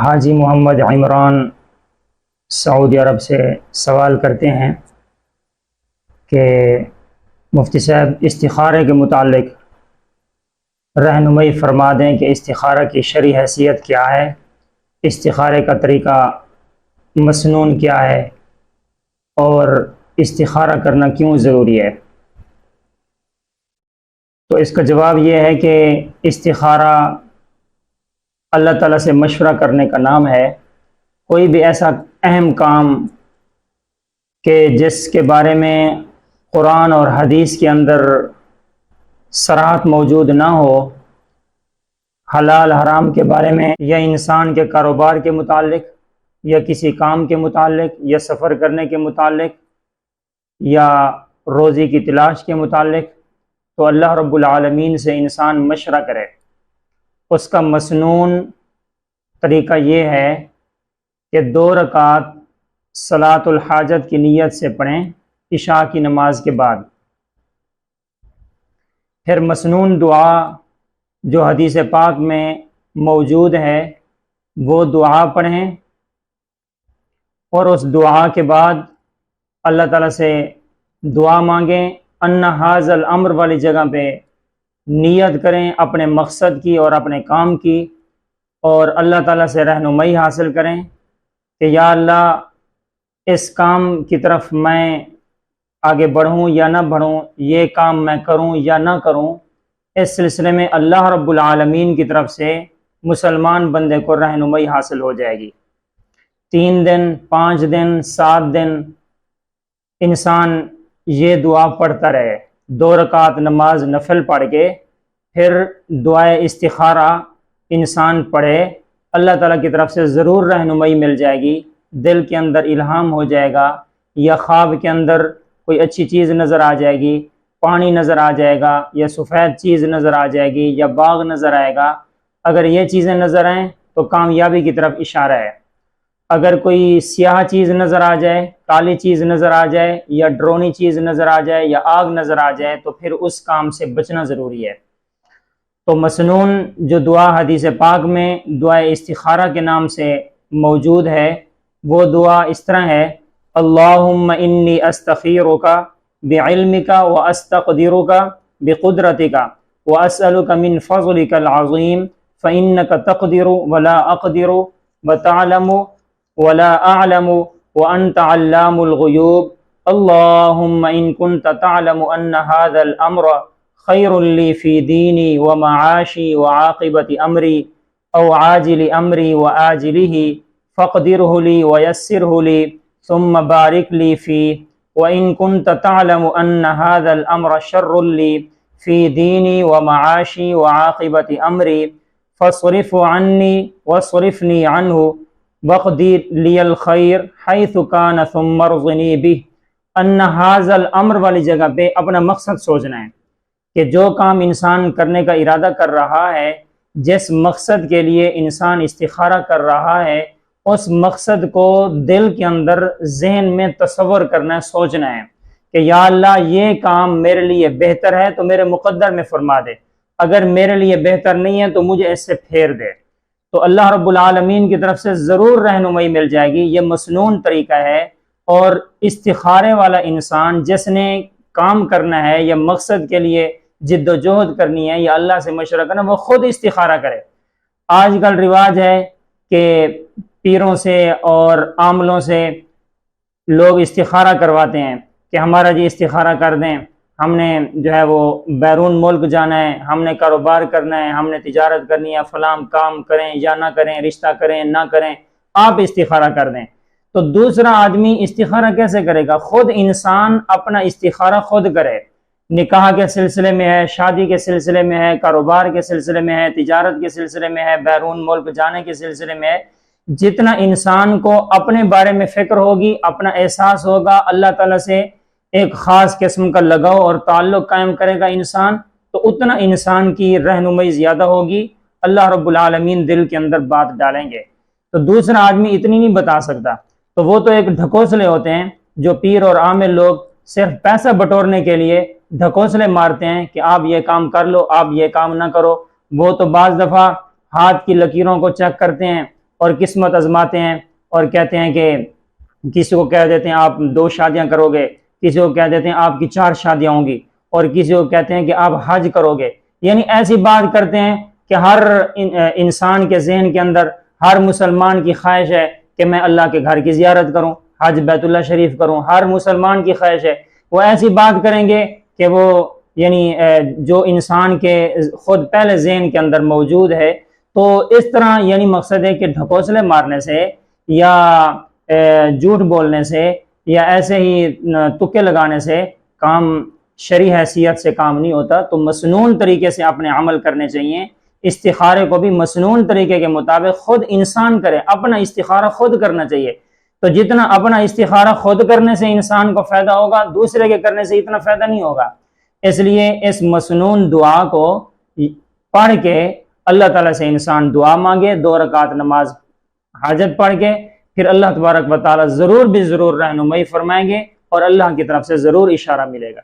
حاجی محمد عمران سعودی عرب سے سوال کرتے ہیں کہ مفتی صاحب استخارے کے متعلق رہنمائی فرما دیں کہ استخارہ کی شرعی حیثیت کیا ہے، استخارے کا طریقہ مسنون کیا ہے اور استخارہ کرنا کیوں ضروری ہے۔ تو اس کا جواب یہ ہے کہ استخارہ اللہ تعالیٰ سے مشورہ کرنے کا نام ہے۔ کوئی بھی ایسا اہم کام کہ جس کے بارے میں قرآن اور حدیث کے اندر صراحت موجود نہ ہو، حلال حرام کے بارے میں، یا انسان کے کاروبار کے متعلق، یا کسی کام کے متعلق، یا سفر کرنے کے متعلق، یا روزی کی تلاش کے متعلق، تو اللہ رب العالمین سے انسان مشورہ کرے۔ اس کا مسنون طریقہ یہ ہے کہ 2 رکعت صلاۃ الحاجت کی نیت سے پڑھیں عشاء کی نماز کے بعد، پھر مسنون دعا جو حدیث پاک میں موجود ہے وہ دعا پڑھیں، اور اس دعا کے بعد اللہ تعالیٰ سے دعا مانگیں۔ ان ھذا الامر والی جگہ پہ نیت کریں اپنے مقصد کی اور اپنے کام کی، اور اللہ تعالیٰ سے رہنمائی حاصل کریں کہ یا اللہ اس کام کی طرف میں آگے بڑھوں یا نہ بڑھوں، یہ کام میں کروں یا نہ کروں۔ اس سلسلے میں اللہ رب العالمین کی طرف سے مسلمان بندے کو رہنمائی حاصل ہو جائے گی۔ 3 دن، 5 دن، 7 دن انسان یہ دعا پڑھتا رہے، 2 رکعت نماز نفل پڑھ کے پھر دعائے استخارہ انسان پڑھے، اللہ تعالیٰ کی طرف سے ضرور رہنمائی مل جائے گی۔ دل کے اندر الہام ہو جائے گا، یا خواب کے اندر کوئی اچھی چیز نظر آ جائے گی، پانی نظر آ جائے گا، یا سفید چیز نظر آ جائے گی، یا باغ نظر آئے گا۔ اگر یہ چیزیں نظر آئیں تو کامیابی کی طرف اشارہ ہے۔ اگر کوئی سیاہ چیز نظر آ جائے، کالی چیز نظر آ جائے، یا ڈرونی چیز نظر آ جائے، یا آگ نظر آ جائے، تو پھر اس کام سے بچنا ضروری ہے۔ تو مسنون جو دعا حدیث پاک میں دعا استخارہ کے نام سے موجود ہے، وہ دعا اس طرح ہے: اللہم انی استخیرک بعلمک واستقدرک بقدرتک واسألک من فضلک العظیم فإنک تقدر ولا اقدر وتعلم ولا اعلم وانت علام الغیوب اللہم ان کنت تعلم ان هذا الامر خیر لی فی دینی ومعاشی وعاقبت امری او عاجل امری وآجلہ فاقدرہ لی ویسرہ لی ثم بارک لی فیہ وإن كنت تعلم أن هذا الأمر شر لي في ديني ومعاشي وعاقبة أمري فاصرف عني واصرفني عنه واقدر لي الخير حيث كان ثم ارضني به۔ ان هذا الأمر والی جگہ پہ اپنا مقصد سوچنا ہے کہ جو کام انسان کرنے کا ارادہ کر رہا ہے، جس مقصد کے لیے انسان استخارہ کر رہا ہے، اس مقصد کو دل کے اندر ذہن میں تصور کرنا ہے، سوچنا ہے کہ یا اللہ یہ کام میرے لیے بہتر ہے تو میرے مقدر میں فرما دے، اگر میرے لیے بہتر نہیں ہے تو مجھے اس سے پھیر دے۔ تو اللہ رب العالمین کی طرف سے ضرور رہنمائی مل جائے گی۔ یہ مسنون طریقہ ہے، اور استخارے والا انسان جس نے کام کرنا ہے یا مقصد کے لیے جد و جہد کرنی ہے یا اللہ سے مشورہ کرنا، وہ خود استخارہ کرے۔ آج کل رواج ہے کہ پیروں سے اور عاملوں سے لوگ استخارہ کرواتے ہیں کہ ہمارا جی استخارہ کر دیں، ہم نے جو ہے وہ بیرون ملک جانا ہے، ہم نے کاروبار کرنا ہے، ہم نے تجارت کرنی ہے، فلاں کام کریں یا نہ کریں، رشتہ کریں نہ کریں، آپ استخارہ کر دیں۔ تو دوسرا آدمی استخارہ کیسے کرے گا؟ خود انسان اپنا استخارہ خود کرے۔ نکاح کے سلسلے میں ہے، شادی کے سلسلے میں ہے، کاروبار کے سلسلے میں ہے، تجارت کے سلسلے میں ہے، بیرون ملک جانے کے سلسلے میں ہے۔ جتنا انسان کو اپنے بارے میں فکر ہوگی، اپنا احساس ہوگا، اللہ تعالیٰ سے ایک خاص قسم کا لگاؤ اور تعلق قائم کرے گا انسان، تو اتنا انسان کی رہنمائی زیادہ ہوگی، اللہ رب العالمین دل کے اندر بات ڈالیں گے۔ تو دوسرا آدمی اتنی نہیں بتا سکتا، تو وہ تو ایک ڈھکوسلے ہوتے ہیں جو پیر اور عامل لوگ صرف پیسہ بٹورنے کے لیے ڈھکوسلے مارتے ہیں کہ آپ یہ کام کر لو، آپ یہ کام نہ کرو۔ وہ تو بعض دفعہ ہاتھ کی لکیروں کو چیک کرتے ہیں، اور قسمت آزماتے ہیں اور کہتے ہیں کہ کسی کو کہہ دیتے ہیں آپ 2 شادیاں کرو گے، کسی کو کہہ دیتے ہیں آپ کی 4 شادیاں ہوں گی، اور کسی کو کہتے ہیں کہ آپ حج کرو گے. یعنی ایسی بات کرتے ہیں کہ ہر انسان کے ذہن کے اندر، ہر مسلمان کی خواہش ہے کہ میں اللہ کے گھر کی زیارت کروں، حج بیت اللہ شریف کروں. ہر مسلمان کی خواہش ہے. وہ ایسی بات کریں گے کہ وہ یعنی جو انسان کے خود پہلے ذہن کے اندر موجود ہے. تو اس طرح یعنی مقصد ہے کہ ڈھکوسلے مارنے سے یا جھوٹ بولنے سے یا ایسے ہی تکے لگانے سے کام شرعی حیثیت سے کام نہیں ہوتا. تو مسنون طریقے سے اپنے عمل کرنے چاہیے. استخارے کو بھی مسنون طریقے کے مطابق خود انسان کرے، اپنا استخارہ خود کرنا چاہیے. تو جتنا اپنا استخارہ خود کرنے سے انسان کو فائدہ ہوگا، دوسرے کے کرنے سے اتنا فائدہ نہیں ہوگا. اس لیے اس مسنون دعا کو پڑھ کے اللہ تعالیٰ سے انسان دعا مانگے، 2 رکعت نماز حاجت پڑھ کے، پھر اللہ تبارک و تعالیٰ ضرور بھی ضرور رہنمائی فرمائیں گے اور اللہ کی طرف سے ضرور اشارہ ملے گا.